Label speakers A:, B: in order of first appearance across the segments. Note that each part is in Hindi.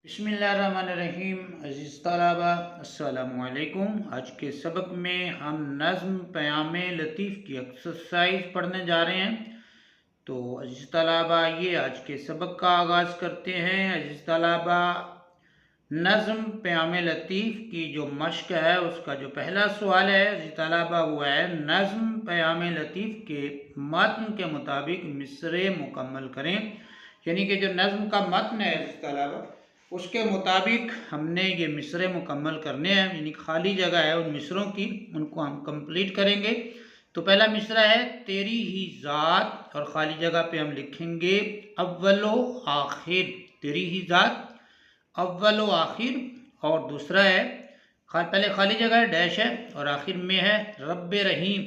A: बिस्मिल्लाहिर्रहमानिर्रहीम। अज़ीज़ तलबा अस्सलामुअलैकुम। आज के सबक में हम नज़्म क़याम लतीफ़ की एक्सरसाइज पढ़ने जा रहे हैं। तो अज़ीज़ तलबा ये आज के सबक का आगाज़ करते हैं। अज़ीज़ तलबा नज़्म क़याम लतीफ़ की जो मश्क है उसका जो पहला सवाल है अज़ीज़ तलबा वो है नज़्म क़याम लतीफ़ के मतन के मुताबिक मिसरे मुकम्मल करें। यानी कि जो नज़्म का मतन है अज़ीज़ तलबा उसके मुताबिक हमने ये मिसरे मुकम्मल करने हैं, यानी खाली जगह है उन मिसरों की उनको हम कंप्लीट करेंगे। तो पहला मिसरा है तेरी ही ज़ात और खाली जगह पे हम लिखेंगे अव्वलो आखिर। तेरी ही ज़ात अव्वलो आखिर। और दूसरा है पहले खाली जगह है डैश है और आखिर में है रब्बे रहीम।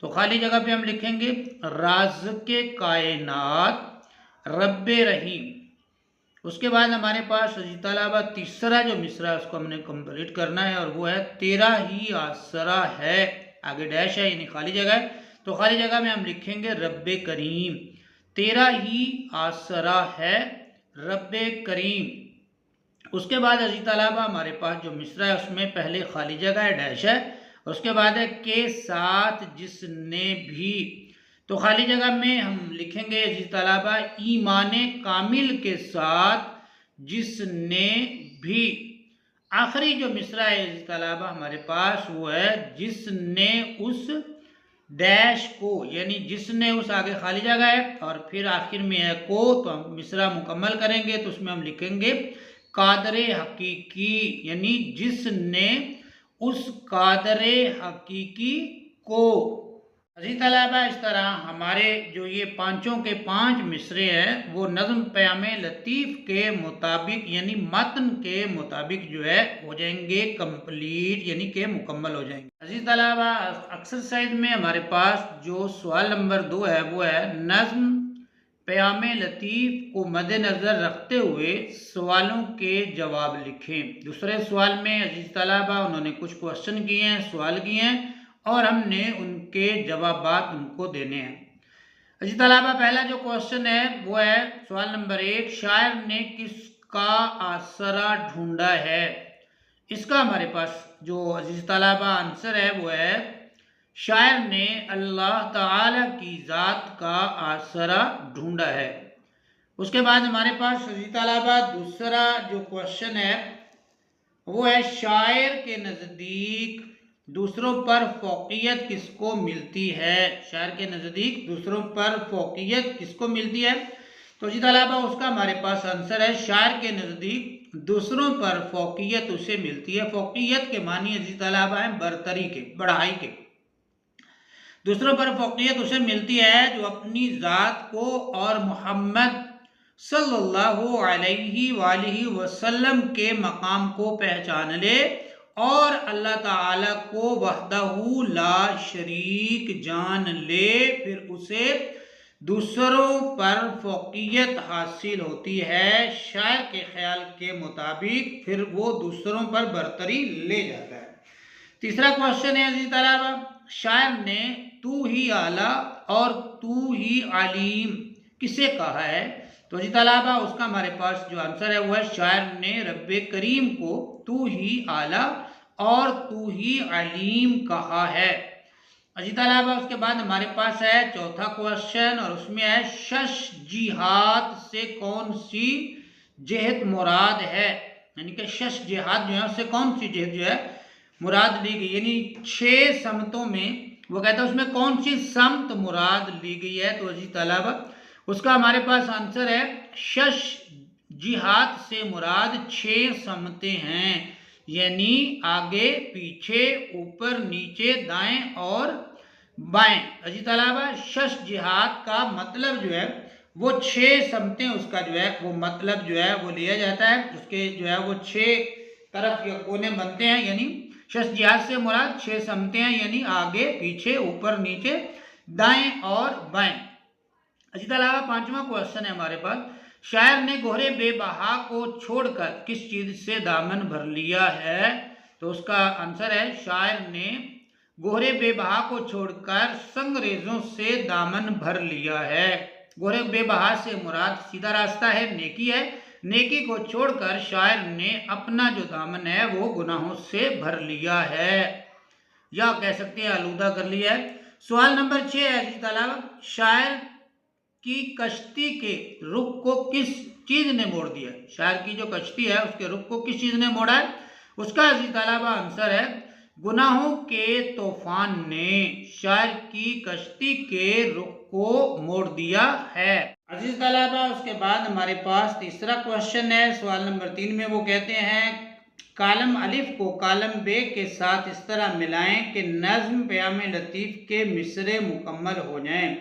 A: तो खाली जगह पे हम लिखेंगे राज़-ए कायनात रब्बे रहीम। उसके बाद हमारे पास अज़ीज़ तलबा तीसरा जो मिसरा है उसको हमने कंप्लीट करना है और वो है तेरा ही आसरा है। आगे डैश है यानी खाली जगह है, तो खाली जगह में हम लिखेंगे रब्बे करीम। तेरा ही आसरा है रब्बे करीम। उसके बाद अज़ीज़ तलबा हमारे पास जो मिसरा है उसमें पहले खाली जगह है डैश है, उसके बाद है के साथ जिसने भी। तो खाली जगह में हम लिखेंगे अज़ीज़ तलबा ईमाने कामिल के साथ जिसने भी। आखिरी जो मिसरा है अज़ीज़ तलबा हमारे पास वो है जिसने उस डैश को, यानी जिसने उस आगे खाली जगह है और फिर आखिर में है को। तो हम मिसरा मुकम्मल करेंगे तो उसमें हम लिखेंगे कादरे हकीकी, यानी जिसने उस कादरे हकीकी को। अज़ीज़ तलबा इस तरह हमारे जो ये पाँचों के पाँच मिसरे हैं वो नज़्म क़याम लतीफ़ के मुताबिक यानी मतन के मुताबिक जो है हो जाएंगे कंप्लीट, यानी कि मुकम्मल हो जाएंगे। अज़ीज़ तलबा एक्सरसाइज में हमारे पास जो सवाल नंबर 2 है वो है नज़्म क़याम लतीफ़ को मद्देनज़र रखते हुए सवालों के जवाब लिखें। दूसरे सवाल में अज़ीज़ तलबा उन्होंने कुछ क्वेश्चन किए हैं, सवाल किए हैं और हमने उनके जवाबात उनको देने हैं। अज़ीज़ तलबा पहला जो क्वेश्चन है वो है सवाल नंबर 1, शायर ने किसका आसरा ढूंढा है। इसका हमारे पास जो अज़ीज़ तलबा आंसर है वो है शायर ने अल्लाह ताला की ज़ात का आसरा ढूंढा है। उसके बाद हमारे पास अज़ीज़ तलबा दूसरा जो क्वेश्चन है वो है शायर के नज़दीक दूसरों पर फ़ौक़ियत किसको मिलती है। शायर के नज़दीक दूसरों पर फ़ौक़ियत किसको मिलती है। तो अज़ीज़ तलबा उसका हमारे पास आंसर है शायर के नज़दीक दूसरों पर फ़ौक़ियत उसे मिलती है। फ़ौक़ियत के मानी अज़ीज़ तलबा है बरतरी के, बढ़ाई के। दूसरों पर फ़ौक़ियत उसे मिलती है जो अपनी ज़ात को और मोहम्मद सल्लल्लाहु अलैहि वसल्लम के मकाम को पहचान ले और अल्लाह ताला को वहदहू ला शरीक जान ले, फिर उसे दूसरों पर फ़ौक़ियत हासिल होती है। शायर के ख्याल के मुताबिक फिर वो दूसरों पर बरतरी ले जाता है। तीसरा क्वेश्चन है अज़ीज़ तलबा शायर ने तू ही आला और तू ही अलीम किसे कहा है। तो अज़ीज़ तलबा उसका हमारे पास जो आंसर है वो है शायर ने रब्बे करीम को तू ही आला और तू ही अलीम कहा है। अज़ीज़ तलबा उसके बाद हमारे पास है चौथा क्वेश्चन और उसमें है शश जिहाद से कौन सी जेहत मुराद है। यानी कि शश जिहाद जो है उससे कौन सी जेहत जो है मुराद ली गई, यानी 6 समतों में वो कहता है उसमें कौन सी समत मुराद ली गई है। तो अज़ीज़ तलबा उसका हमारे पास आंसर है शश जिहाद से मुराद 6 समतें हैं, यानी आगे पीछे ऊपर नीचे दाएं और बाएं। अज़ीज़ तलबा शश जिहाद का मतलब जो है वो 6 समतें, उसका जो है वो मतलब जो है वो लिया जाता है। उसके जो है वो 6 तरफ या कोने बनते हैं, यानी शश जिहाद से मुराद 6 समतें हैं, यानी आगे पीछे ऊपर नीचे दाएं और बाएं। अज़ीज़ तलबा पांचवा क्वेश्चन है हमारे पास शायर ने गोहरे बेबहा को छोड़कर किस चीज़ से दामन भर लिया है। तो उसका आंसर है शायर ने गोहरे बेबहा को छोड़कर संगरेजों से दामन भर लिया है। गोहरे बेबहा से मुराद सीधा रास्ता है, नेकी है, नेकी को छोड़कर शायर ने अपना जो दामन है वो गुनाहों से भर लिया है, या कह सकते हैं आलूदा कर लिया है। सवाल नंबर 6 है इसी तरह, शायर की कश्ती के रुख को किस चीज ने मोड़ दिया? शायर की जो कश्ती है उसके रुख को किस चीज ने मोड़ा है? उसका इसी तरह आंसर है गुनाहों के तूफान ने शायर की कश्ती के रुख को मोड़ दिया है। अजीज तलबा, उसके बाद हमारे पास तीसरा क्वेश्चन है। सवाल नंबर 3 में वो कहते हैं कालम अलिफ को कालम बे के साथ इस तरह मिलाएं कि नज्म प्याम लतीफ़ के मिसरे मुकम्मल हो जाएं।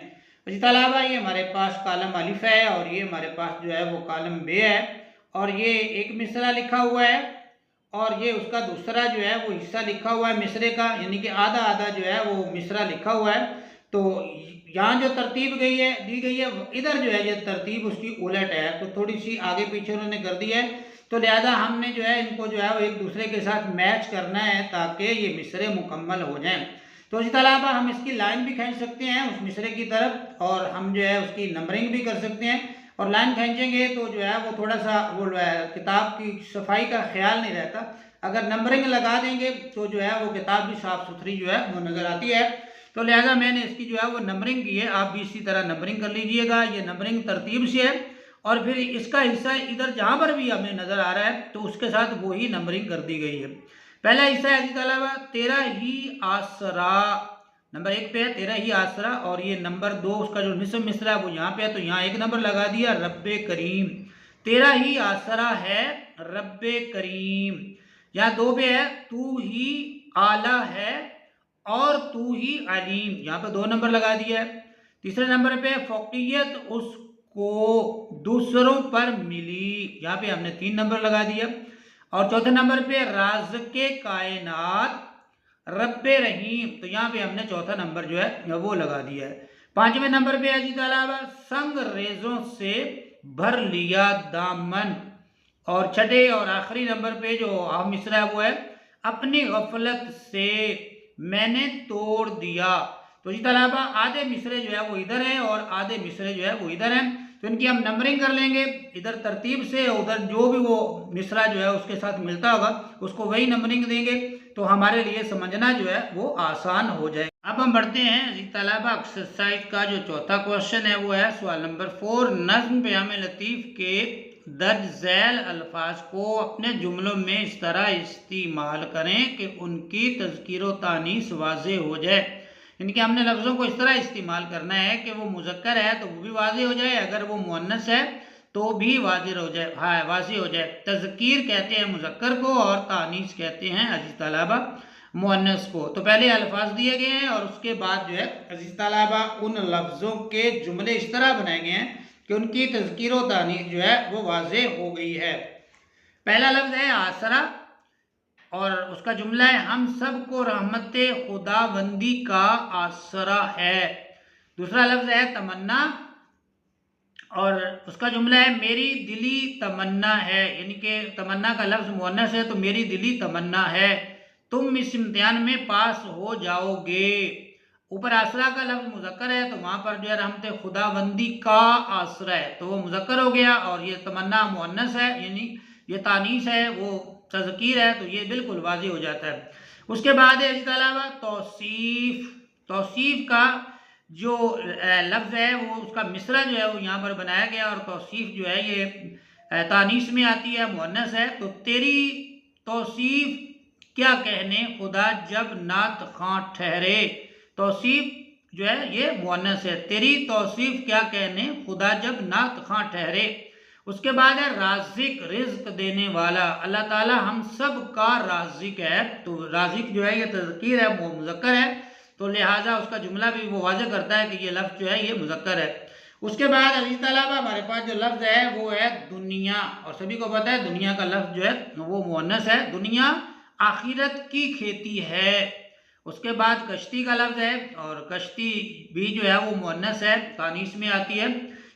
A: अजीज तलबा, ये हमारे पास कालम अलिफ है और ये हमारे पास जो है वो कालम बे है, और ये एक मिसरा लिखा हुआ है और ये उसका दूसरा जो है वो हिस्सा लिखा हुआ है मिसरे का, यानी कि आधा आधा जो है वो मिसरा लिखा हुआ है। तो यहाँ जो तरतीब दी गई है, इधर जो है ये तरतीब उसकी उलट है, तो थोड़ी सी आगे पीछे उन्होंने कर दी है। तो लिहाजा हमने जो है इनको जो है वो एक दूसरे के साथ मैच करना है ताकि ये मिसरे मुकम्मल हो जाएं। तो इस अलावा हम इसकी लाइन भी खींच सकते हैं उस मिसरे की तरफ, और हम जो है उसकी नंबरिंग भी कर सकते हैं। और लाइन खींचेंगे तो जो है वो थोड़ा सा वो किताब की सफाई का ख्याल नहीं रहता। अगर नंबरिंग लगा देंगे तो जो है वो किताब भी साफ़ सुथरी जो है वो नज़र आती है। तो लिहाजा मैंने इसकी जो है वो नंबरिंग की है, आप भी इसी तरह नंबरिंग कर लीजिएगा। ये नंबरिंग तरतीब से है, और फिर इसका हिस्सा इधर जहाँ पर भी हमें नज़र आ रहा है तो उसके साथ वही नंबरिंग कर दी गई है। पहला हिस्सा है इसी तरह तेरा ही आसरा, नंबर 1 पे है तेरा ही आसरा, और ये नंबर 2 उसका जो निस्फ मिसरा है वो यहाँ पे है, तो यहाँ एक नंबर लगा दिया रब्बे करीम। तेरा ही आसरा है रब्बे करीम। यहाँ 2 पे है तू ही आला है और तू ही अलीम, यहाँ पे 2 नंबर लगा दिया है। तीसरे नंबर पे फौकियत उसको दूसरों पर मिली, यहाँ पे हमने 3 नंबर लगा दिया। और चौथे नंबर पे राज के कायनात रब्बे रहीम, तो यहाँ पे हमने चौथा नंबर जो है वो लगा दिया है। 5वें नंबर पे अजीज अलावा संग रेजों से भर लिया दामन, और छठे और आखिरी नंबर पे जो आम मिसरा है वो है अपनी गफलत से मैंने तोड़ दिया। तो इसी तरह आधे मिसरे जो है वो इधर है और आधे मिसरे जो है वो इधर हैं, तो इनकी हम नंबरिंग कर लेंगे इधर तरतीब से, उधर जो भी वो मिसरा जो है उसके साथ मिलता होगा उसको वही नंबरिंग देंगे, तो हमारे लिए समझना जो है वो आसान हो जाए। अब हम बढ़ते हैं तलबा एक्सरसाइज का जो चौथा क्वेश्चन है वो है सवाल नंबर 4, नज्म प्याम लतीफ़ के दर्ज झैल अल्फाज को अपने जुमलों में इस तरह इस्तेमाल करें कि उनकी तज़कीर व तानीस वाज़े हो जाए। यानी कि हमने लफ्ज़ों को इस तरह इस्तेमाल करना है कि वो मुज़क्कर है तो वो भी वाज़े हो जाए, अगर वो मुअन्नस है तो भी वाज़िर हो जाए, हाँ वाज़े हो जाए। तज़कीर कहते हैं मुज़क्कर को और तानीस कहते हैं अजीज़ तलबा मुअन्नस को। तो पहले अल्फाज दिए गए हैं और उसके बाद जो है अजीज़ तलबा उन लफ्ज़ों के जुमले इस तरह बनाए गए हैं कि उनकी तज़कीर व तानीस जो है वो वाज़े हो गई है। पहला लफ्ज़ है आसरा, और उसका जुमला है हम सब को रहमत खुदाबंदी का आसरा है। दूसरा लफ्ज़ है तमन्ना, और उसका जुमला है मेरी दिली तमन्ना है, यानी कि तमन्ना का लफ्ज़ मुअन्नस है तो मेरी दिली तमन्ना है तुम इस इम्तिहान में पास हो जाओगे। ऊपर आसरा का लफ्ज़ मुज़क्कर है तो वहाँ पर जो है रहमत खुदाबंदी का आसरा है तो वो मुज़क्कर हो गया, और ये तमन्ना मुअन्नस है यानी ये तानीस है वो तज़कीर है, तो ये बिल्कुल वाज़ी हो जाता है। उसके बाद है इसके अलावा तौसीफ़ का जो लफ्ज़ है वो उसका मिसरा जो है वो यहाँ पर बनाया गया, और तौसीफ़ जो है ये तानीस में आती है मुअन्नस है। तो तेरी तौसीफ़ क्या कहने खुदा जब नात खां ठहरे, तौसीफ़ जो है ये मुअन्नस है, तेरी तौसीफ़ क्या कहने खुदा जब नात खां ठहरे। उसके बाद है राज़िक रिज़्क देने वाला, अल्लाह ताला हम सब का राज़िक है, तो राज़िक जो है ये तज़कीर है वो मुज़क्कर है, तो लिहाजा उसका जुमला भी वो वाज़ह करता है कि ये लफ्ज़ जो है ये मुज़क्कर है। उसके बाद अज़ीज़ तलबा हमारे पास जो लफ्ज़ है वो है दुनिया, और सभी को पता है दुनिया का लफ्ज़ जो है वो मुअन्नस है, दुनिया आखिरत की खेती है। उसके बाद कश्ती का लफ्ज़ है, और कश्ती भी जो है वो मुअन्नस है तानीस में आती है।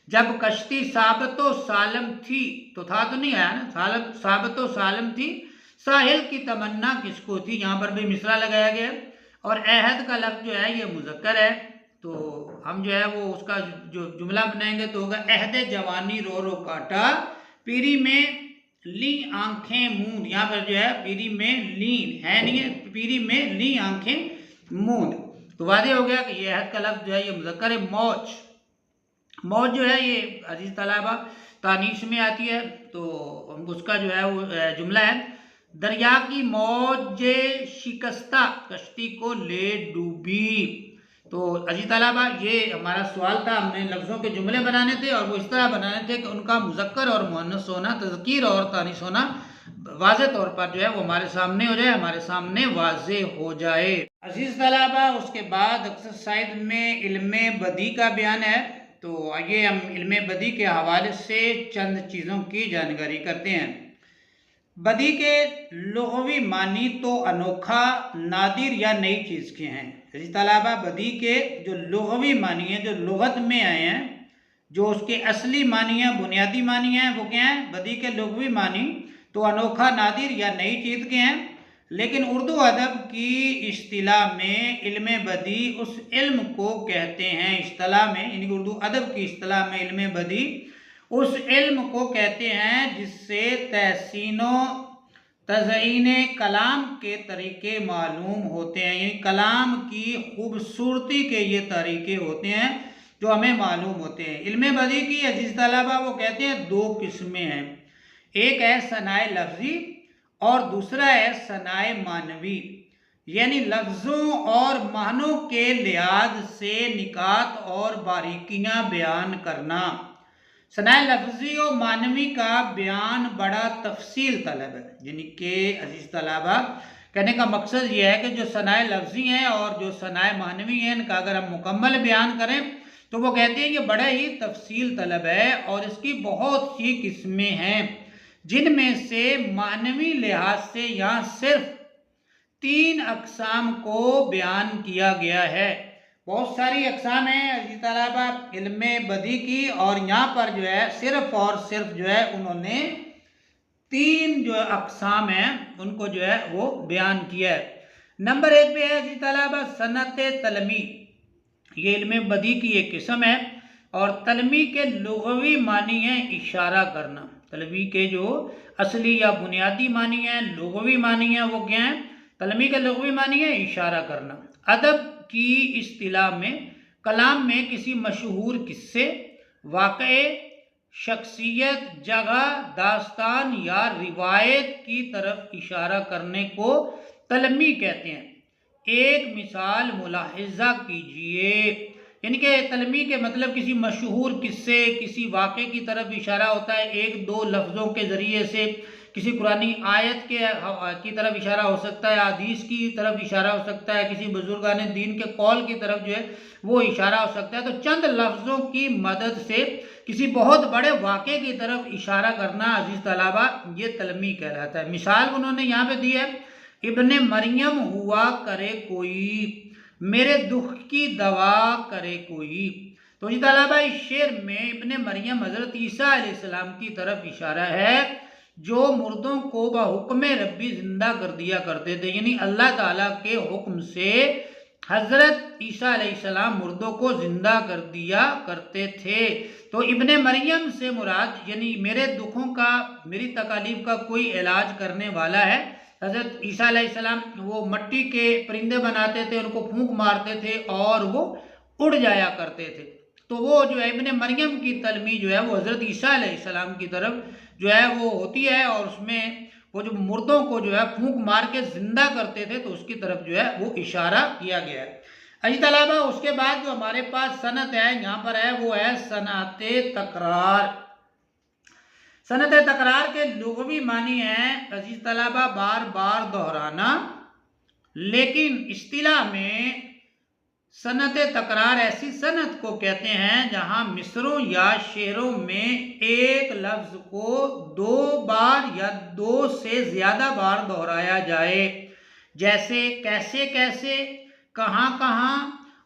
A: जब कश्ती साबतो सालम थी, तो था तो नहीं आया ना, साबतो सालम थी साहिल की तमन्ना किसको थी, यहाँ पर भी मिसरा लगाया गया। और अहद का लफ्ज़ जो है ये मुज़क्कर है, तो हम जो है वो उसका जो जुमला बनाएंगे तो होगा अहद जवानी रो रो काटा पीरी में ली आंखें मूंद, यहाँ पर जो है पीरी में लीन है नहीं है, पीरी में ली आंखें मूंद। तो वादे हो गया कि ये अहद का लफ्ज जो है ये मुज़क्कर है। मौज, मौज जो है ये अजीज तलाबा तानीश में आती है। तो उसका जो है वो जुमला है, दरिया की मौज शिकस्ता कश्ती को ले डूबी। तो अजीज तलाबा ये हमारा सवाल था, हमने लफ्ज़ों के जुमले बनाने थे और वो इस तरह बनाने थे कि उनका मुज़क्कर और मुअन्नस होना, तज़कीर और तानीस होना वाज़े तौर पर जो है वो हमारे सामने हो जाए, हमारे सामने वाज़े हो जाए। अजीज तलाबा उसके बाद एक्सरसाइज में इल्मे बदी का बयान है। तो आइए हम इल्मे बदी के हवाले से चंद चीज़ों की जानकारी करते हैं। बदी के लुग़वी मानी तो अनोखा, नादिर या नई चीज़ के हैं। इस तलाबा बदी के जो लुग़वी मानी हैं, जो लुग़त में आए हैं, जो उसके असली मानी हैं, बुनियादी मानी हैं, वो क्या हैं? बदी के लुग़वी मानी तो अनोखा, नादिर या नई चीज़ के हैं। लेकिन उर्दू अदब की इस्तिलाह में इल्म बदी उस इल्म को कहते हैं, इस्तिलाह में यानी उर्दू अदब की इस्तिलाह में इल्म बदी उस इल्म को कहते हैं जिससे तहसीनो तज़यीन कलाम के तरीके मालूम होते हैं, यानी कलाम की खूबसूरती के ये तरीके होते हैं जो हमें मालूम होते हैं। इल्म बदी की अजीज तलबा वो कहते हैं दो किस्में हैं, एक है सनाए लफ्ज़ी और दूसरा है सनाए मानवी, यानी लफ्ज़ों और मानों के लिहाज से निकात और बारीकियां बयान करना। सनाए लफ्ज़ी और मानवी का बयान बड़ा तफसील तलब है, यानी कि अजीज़ तलबा कहने का मकसद ये है कि जो सनाए लफ्ज़ी हैं और जो सनाए मानवी हैं इनका अगर हम मुकम्मल बयान करें तो वो कहते हैं कि बड़ा ही तफसील तलब है और इसकी बहुत सी किस्में हैं, जिनमें से मानवी लिहाज से यहाँ सिर्फ 3 अक़साम को बयान किया गया है। बहुत सारी अक़साम हैं अजीज़ तलबा इल्मे बदी की, और यहाँ पर जो है सिर्फ और सिर्फ जो है उन्होंने 3 जो अक़साम हैं उनको जो है वो बयान किया है। नंबर 1 पे है अजीज़ तलबा सनत तलमी, ये इल्मे बदी की एक किस्म है और तलमी के लुग़वी मानी है इशारा करना। तलमी के जो असली या बुनियादी मानी है, लुग़वी मानी है, वो क्या है? तलमी के लुग़वी मानी है इशारा करना। अदब की इस्तिलाह में कलाम में किसी मशहूर किस्से, वाक़े, शख्सियत, जगह, दास्तान या रिवायत की तरफ इशारा करने को तलमी कहते हैं। एक मिसाल मुलाहिज़ा कीजिए, यानी कि तलमी के मतलब किसी मशहूर किस्से, किसी वाक़े की तरफ इशारा होता है, एक दो लफ्ज़ों के ज़रिए से किसी कुरानी आयत की तरफ इशारा हो सकता है, हदीस की तरफ इशारा हो सकता है, किसी बुजुर्गान दीन के कौल की तरफ जो है वो इशारा हो सकता है। तो चंद लफ्ज़ों की मदद से किसी बहुत बड़े वाक़े की तरफ इशारा करना अजीज़ तलबा ये तलमी कहलाता है। मिसाल उन्होंने यहाँ पे दी है, इब्ने मरियम हुआ करे कोई, मेरे दुख की दवा करे कोई। तो अजीज़ तलबा इस शेर में इब्ने मरियम हज़रत ईसा अलैहिस्सलाम की तरफ इशारा है जो मुर्दों को बहुक्म रब्बी जिंदा कर दिया करते थे, यानी अल्लाह ताला के हुक्म से हज़रत ईसा अलैहिस्सलाम मुर्दों को जिंदा कर दिया करते थे। तो इब्ने मरियम से मुराद यानी मेरे दुखों का, मेरी तकालीफ का कोई इलाज करने वाला है। हज़रत ईसा अलैहिस्सलाम वो मिट्टी के परिंदे बनाते थे, उनको फूंक मारते थे और वो उड़ जाया करते थे। तो वो जो है इब्ने मरियम की तलमी जो है वो हज़रत ईसा अलैहिस्सलाम की तरफ जो है वो होती है और उसमें वो जो मुर्दों को जो है फूंक मार के जिंदा करते थे तो उसकी तरफ जो है वो इशारा किया गया है। अजीज़ तलबा उसके बाद जो हमारे पास सनत है यहाँ पर है वो है सनत तकरार। सनत तकरार के लुग़वी मानी है अजीज़ तलबा बार बार दोहराना, लेकिन इस्तिलाह में सनत तकरार ऐसी सनत को कहते हैं जहां मिसरों या शेरों में एक लफ्ज़ को 2 बार या 2 से ज़्यादा बार दोहराया जाए, जैसे कैसे कैसे, कहाँ कहाँ,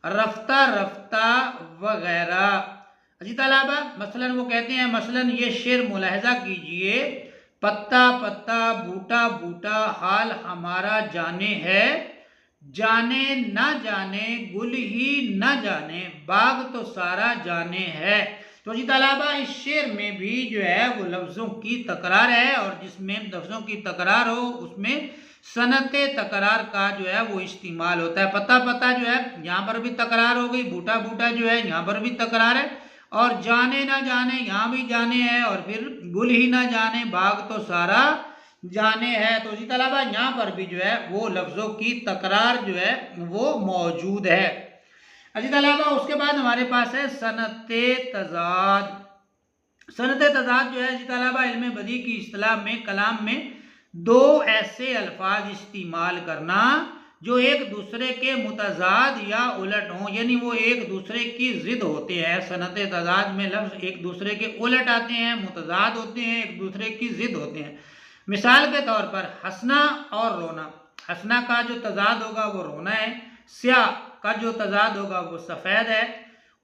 A: रफ्ता रफ्ता वगैरह। अजीज़ तलबा मसलन वो कहते हैं, मसलन ये शेर मुलाहिज़ा कीजिए, पत्ता पत्ता बूटा बूटा हाल हमारा जाने है, जाने न जाने गुल ही न जाने बाग तो सारा जाने है। तो तो जी तलबा इस शेर में भी जो है वो लफ्ज़ों की तकरार है, और जिसमें लफ्ज़ों की तकरार हो उसमें सनत तकरार का जो है वो इस्तेमाल होता है। पता पता जो है यहाँ पर भी तकरार हो गई, बूटा बूटा जो है यहाँ पर भी तकरार है, और जाने ना जाने यहाँ भी जाने है, और फिर गुल ही ना जाने बाग तो सारा जाने है। तो जी तलबा यहाँ पर भी जो है वो लफ्ज़ों की तकरार जो है वो मौजूद है। अच्छा तलबा उसके बाद हमारे पास है सनत तजाद। सनत तजाद जो है जी तलबा इल्म बदी की इस्तिलाह में कलाम में दो ऐसे अल्फाज इस्तेमाल करना जो एक दूसरे के मुतजाद या उलट हों, यानी वो एक दूसरे की जिद होते हैं। सनत तजाद में लफ्ज़ एक दूसरे के उलट आते हैं, मुतजाद होते हैं, एक दूसरे की जिद होते हैं। मिसाल के तौर पर हंसना और रोना। हंसना का जो तजाद होगा वो रोना है, स्याह का जो तजाद होगा वो सफ़ेद है।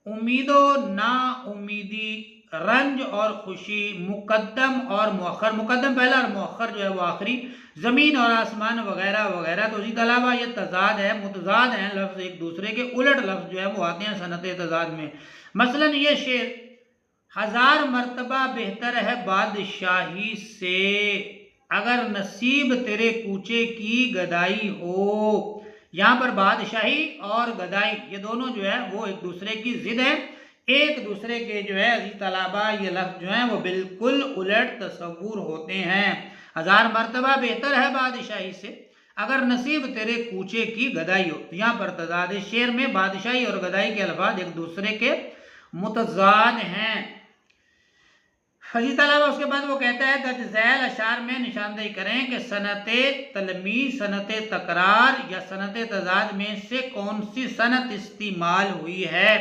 A: उम्मीदो ना उम्मीदी, रंज और खुशी, मुकद्दम और मुअख्खर, मुकद्दम पहला और मुअख्खर जो है वो आखिरी, ज़मीन और आसमान वगैरह वगैरह। तो जी तलबा ये तजाद है, मुतजाद हैं लफ्ज़, एक दूसरे के उलट लफ्ज़ जो है वो आते हैं सनत तजाद में। मसलन ये शेर 1000 मरतबा बेहतर है बादशाही से, अगर नसीब तेरे कूचे की गदाई हो। यहाँ पर बादशाही और गदाई ये दोनों जो है वो एक दूसरे की जिद है, एक दूसरे के जो है जी तलबा ये लफ्ज़ जो है वो बिल्कुल उलट तस्वुर होते हैं। 1000 मरतबा बेहतर है बादशाही से, अगर नसीब तेरे कूचे की गदाई हो। यहाँ पर तजाद शेर में बादशाही और गदाई के अल्फाज एक दूसरे के मुतजाद हैं। जी तलबा उसके बाद वो कहता है दर्ज झैल अशार में निशानदेही करें कि सनत तलमी, सनत तकरार या सनत तजाद में से कौन सी सनत इस्तेमाल हुई है।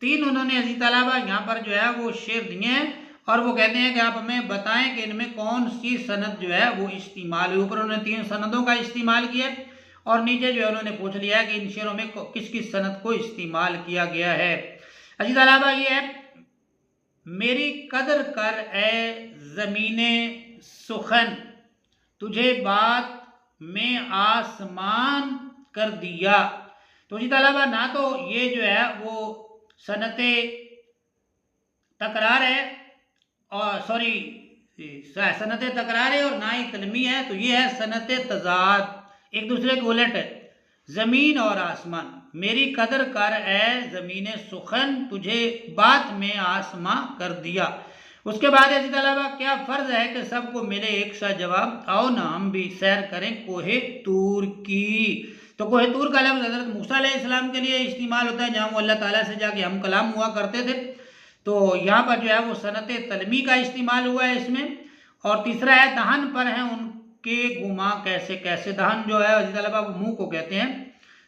A: तीन उन्होंने अजी तलबा यहाँ पर जो है वो शेर दिए हैं, और वो कहते हैं कि आप हमें बताएं कि इनमें कौन सी सनत जो है वो इस्तेमाल हुई। ऊपर उन्होंने 3 सनतों का इस्तेमाल किया, और नीचे जो है उन्होंने पूछ लिया है कि इन शेरों में किस किस सनत को इस्तेमाल किया गया है। अजी तलबा ये है, मेरी कदर कर ए ज़मीने सुखन, तुझे बात में आसमान कर दिया। तो जी तलबा ना तो ये जो है वो सनत तकरार है, और सॉरी सनत तकरार है, और ना ही तलमी है। तो ये है सनत तजाद, एक दूसरे के उलट है। ज़मीन और आसमान, मेरी कदर कर ए ज़मीन सुखन, तुझे बात में आसमां कर दिया। उसके बाद ऐसी तलबा क्या फ़र्ज है कि सबको मिले एक सा जवाब, आओ ना हम भी सैर करें कोहे तूर की। तो कोहे तूर का लफ्ज़ हज़रत मूसा अलैहिस्सलाम के लिए इस्तेमाल होता है, जहाँ वो अल्लाह ताला से जाके हम कलाम हुआ करते थे। तो यहाँ पर जो है वो सनत तलमी का इस्तेमाल हुआ है इसमें। और तीसरा है दहन पर हैं उनके गुमा कैसे कैसे। दहन जो है अजी तलबा वो मुँह को कहते हैं,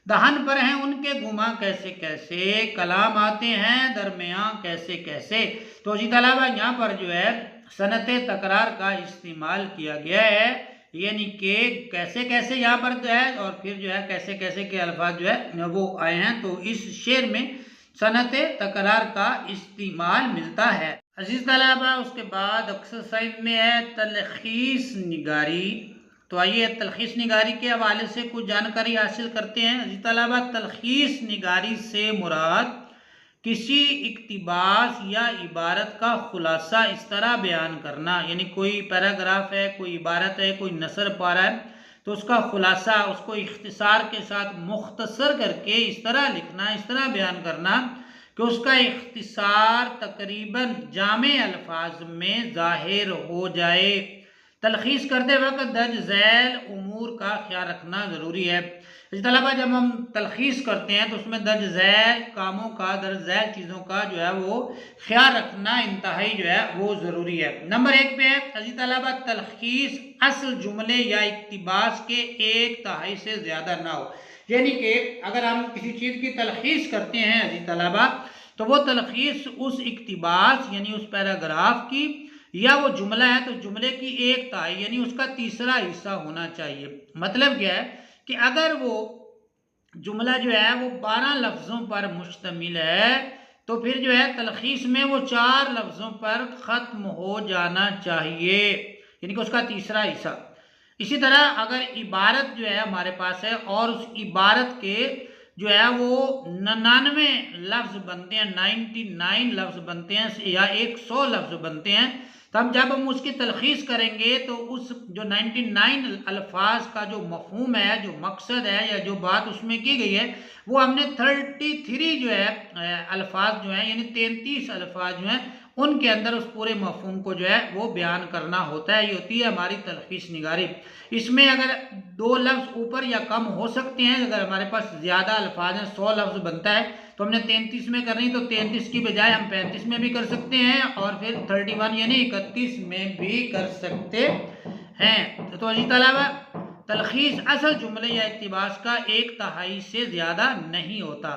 A: दहन पर हैं उनके गुमा कैसे कैसे, कलाम आते हैं दरमियाँ कैसे कैसे। तो अजी तलबा यहाँ पर जो है सनत तकरार का इस्तेमाल किया गया है, यानी कि कैसे कैसे यहाँ पर जो है, और फिर जो है कैसे कैसे के अल्फाज जो है वो आए हैं। तो इस शेर में सनत तकरार का इस्तेमाल मिलता है। अजीज तलबा उसके बाद एक्सरसाइज में है तलखीस निगारी। तो आइए तलखीस निगारी के हवाले से कुछ जानकारी हासिल करते हैं। अजीज तलबा तलखीस निगारी से मुराद किसी इक्तिबास या इबारत का खुलासा इस तरह बयान करना, यानी कोई पैराग्राफ है, कोई इबारत है, कोई नसर पारा है, तो उसका खुलासा, उसको इख्तिसार के साथ मुख्तसर करके इस तरह लिखना, इस तरह बयान करना कि उसका इख्तिसार तकरीबन जामे अल्फाज में ज़ाहिर हो जाए। तलखीस करते वक्त दर्ज झैल उमूर का ख्याल रखना ज़रूरी है। इस तलबा जब हम तलखीस करते हैं तो उसमें दर्ज झैल कामों का, दर्ज झैल चीज़ों का जो है वो ख्याल रखना इंतहाई जो है वो ज़रूरी है। नंबर 1 पे है अजी तलबा तलखीस असल जुमले या इक्तिबास के 1/3 से ज़्यादा ना हो, यानी कि अगर हम किसी चीज़ की तलखीस करते हैं अजी तलबा, तो वो तलखीस उस इक्तिबास यानी उस पैराग्राफ की, या वो जुमला है तो जुमले की 1/3 यानी उसका तीसरा हिस्सा होना चाहिए। मतलब क्या है कि अगर वो जुमला जो है वो 12 लफ्ज़ों पर मुश्तमिल है, तो फिर जो है तलखीस में वो 4 लफ्ज़ों पर ख़त्म हो जाना चाहिए, यानी कि उसका तीसरा हिस्सा। इसी तरह अगर इबारत जो है हमारे पास है और उस इबारत के जो है वो 99 लफ्ज़ बनते हैं, 99 लफ्ज़ बनते हैं या 100 लफ्ज़ बनते हैं। तो जब हम उसकी तलखीस करेंगे तो उस जो 99 अल्फाज का जो मफहूम है, जो मकसद है या जो बात उसमें की गई है, वो हमने 33 जो है अल्फाज जो हैं, यानी 33 अल्फाज जो हैं, उनके अंदर उस पूरे मफहूम को जो है वो बयान करना होता है। ये होती है हमारी तलखीस निगारी। इसमें अगर 2 लफ्ज़ ऊपर या कम हो सकते हैं, अगर हमारे पास ज़्यादा अल्फाज हैं, 100 लफ्ज़ बनता है तो हमने 33 में करनी, तो 33 की बजाय हम 35 में भी कर सकते हैं और फिर 31 यानी 31 में भी कर सकते हैं। तो इसी अलावा तलखीस असल जुमले या इक्तिबास का 1/3 से ज़्यादा नहीं होता।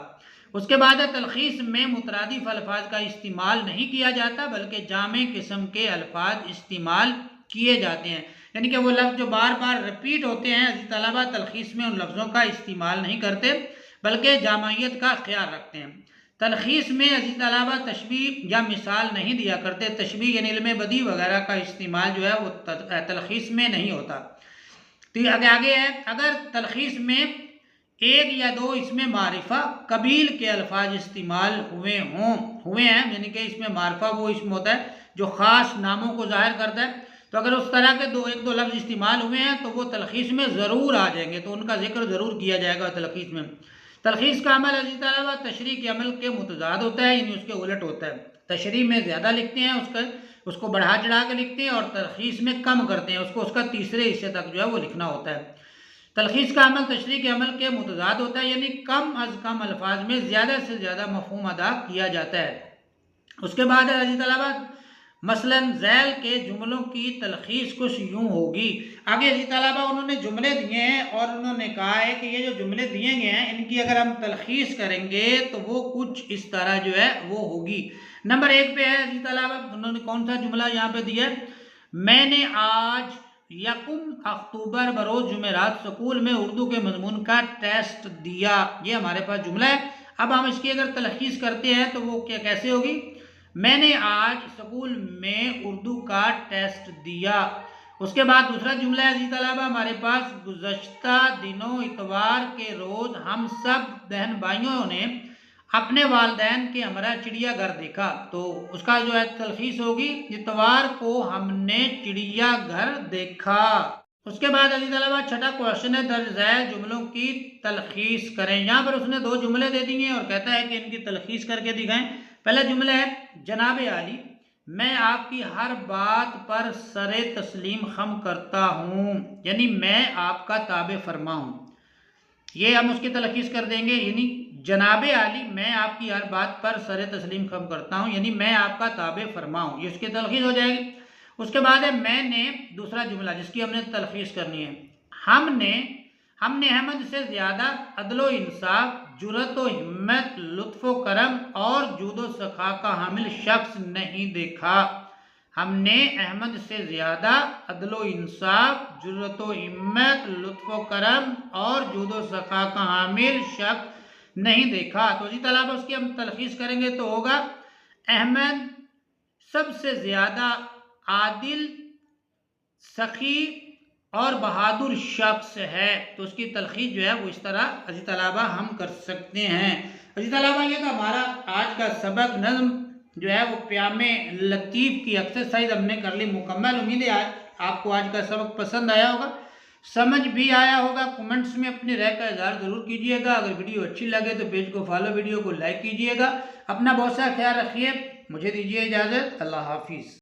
A: उसके बाद तलखीस में मुतरादिफ अल्फाज का इस्तेमाल नहीं किया जाता, बल्कि जामे किस्म के अल्फाज इस्तेमाल किए जाते हैं। यानी कि वो लफ्ज़ जो बार बार रिपीट होते हैं, अज़ीज़ तलबा तलखीस में उन लफ्ज़ों का इस्तेमाल नहीं करते, बल्कि जामायत का ख्याल रखते हैं। तलखीस में अज़ीज़ तलबा तशबीह या मिसाल नहीं दिया करते। तशबीह यानी इल्म बदी वगैरह का इस्तेमाल जो है वो तलखीस में नहीं होता। तो आगे है, अगर तलखीस में 1 या 2 इसमें मारिफा कबील के अल्फाज इस्तेमाल हुए हैं, यानी कि इसमें मारिफा वो इसम होता है जो ख़ास नामों को ज़ाहिर करता है। तो अगर उस तरह के 1-2 लफ्ज़ इस्तेमाल हुए हैं तो वो तलखीस में ज़रूर आ जाएंगे, तो उनका जिक्र ज़रूर किया जाएगा तलखीस में। तलखीस का अमल अज़ीज़ तलबा तशरीह के अमल के मुतज़ाद होता है, यानी उसके उलट होता है। तशरीह में ज़्यादा लिखते हैं, उसको बढ़ा चढ़ा के लिखते हैं, और तलखीस में कम करते हैं, उसका तीसरे हिस्से तक जो है वो लिखना होता है। तलखीस का अमल तशरीह के अमल के मुतज़ाद होता है, यानी कम अज़ कम अल्फाज में ज़्यादा से ज़्यादा मफ़हूम अदा किया जाता है। उसके बाद अज़ीज़ तलबा मसलन ज़ैल के जुमलों की तलखीस कुछ यूँ होगी। आगे अज़ीज़ तलबा उन्होंने जुमले दिए हैं और उन्होंने कहा है कि ये जो जुमले दिए गए हैं, इनकी अगर हम तलखीस करेंगे तो वो कुछ इस तरह जो है वो होगी। नंबर 1 पे है अज़ीज़ तलबा, उन्होंने कौन सा जुमला यहाँ पे दिया है, मैंने आज 1 अक्टूबर बरोज़ जुमेरात स्कूल में उर्दू के मजमून का टेस्ट दिया। ये हमारे पास जुमला है। अब हम इसकी अगर तलखीस करते हैं तो वो कैसे होगी, मैंने आज स्कूल में उर्दू का टेस्ट दिया। उसके बाद दूसरा जुमला है अज़ीज़ तलबा हमारे पास, गुज़श्ता दिनों इतवार के रोज़ हम सब बहन भाइयों ने अपने वालिदैन के हमरा चिड़ियाघर देखा। तो उसका जो है तलखीस होगी, इतवार को हमने चिड़ियाघर देखा। उसके बाद अज़ीज़ तलबा छठा क्वेश्चन है, दर्ज झैल जुमलों की तलखीस करें। यहाँ पर उसने 2 जुमले दे दिए और कहता है कि इनकी तलखीस करके दिखाएं। पहला जुमला है, जनाब आली मैं आपकी हर बात पर सरे तस्लीम खम करता हूँ, यानी मैं आपका ताबे फरमा हूँ। ये हम उसकी तलखीस कर देंगे, यानी जनाब आली मैं आपकी हर बात पर सरे तस्लीम खम करता हूँ, यानी मैं आपका ताबे फरमा हूँ, ये उसकी तलखीस हो जाएगी। उसके बाद है मैंने, दूसरा जुमला जिसकी हमने तलखीस करनी है, हमने अहमद से ज़्यादा अदलो इंसाफ, जुरत व हिम्मत, लुत्फ़ व करम और जूदो सखा का हामिल शख्स नहीं देखा। हमने अहमद से ज़्यादा अदलो इंसाफ, जुरत व हिम्मत, लुत्फ़ व करम और जूदो सखा का हामिल शख्स नहीं देखा। तो इसी तरह उसकी हम तलखीस करेंगे तो होगा, अहमद सबसे ज़्यादा आदिल, सखी और बहादुर शख्स है। तो उसकी तलखीस जो है वो इस तरह अज़ीज़ तलबा हम कर सकते हैं। अज़ीज़ तलबा ये था हमारा आज का सबक, नज़्म जो है वो प्यामे लतीफ़ की एक्सरसाइज हमने कर ली मुकम्मल। उम्मीद है आपको आज का सबक पसंद आया होगा, समझ भी आया होगा। कमेंट्स में अपनी राय का इज़हार ज़रूर कीजिएगा। अगर वीडियो अच्छी लगे तो पेज को फॉलो, वीडियो को लाइक कीजिएगा। अपना बहुत सा ख्याल रखिए। मुझे दीजिए इजाज़त। अल्लाह हाफिज़।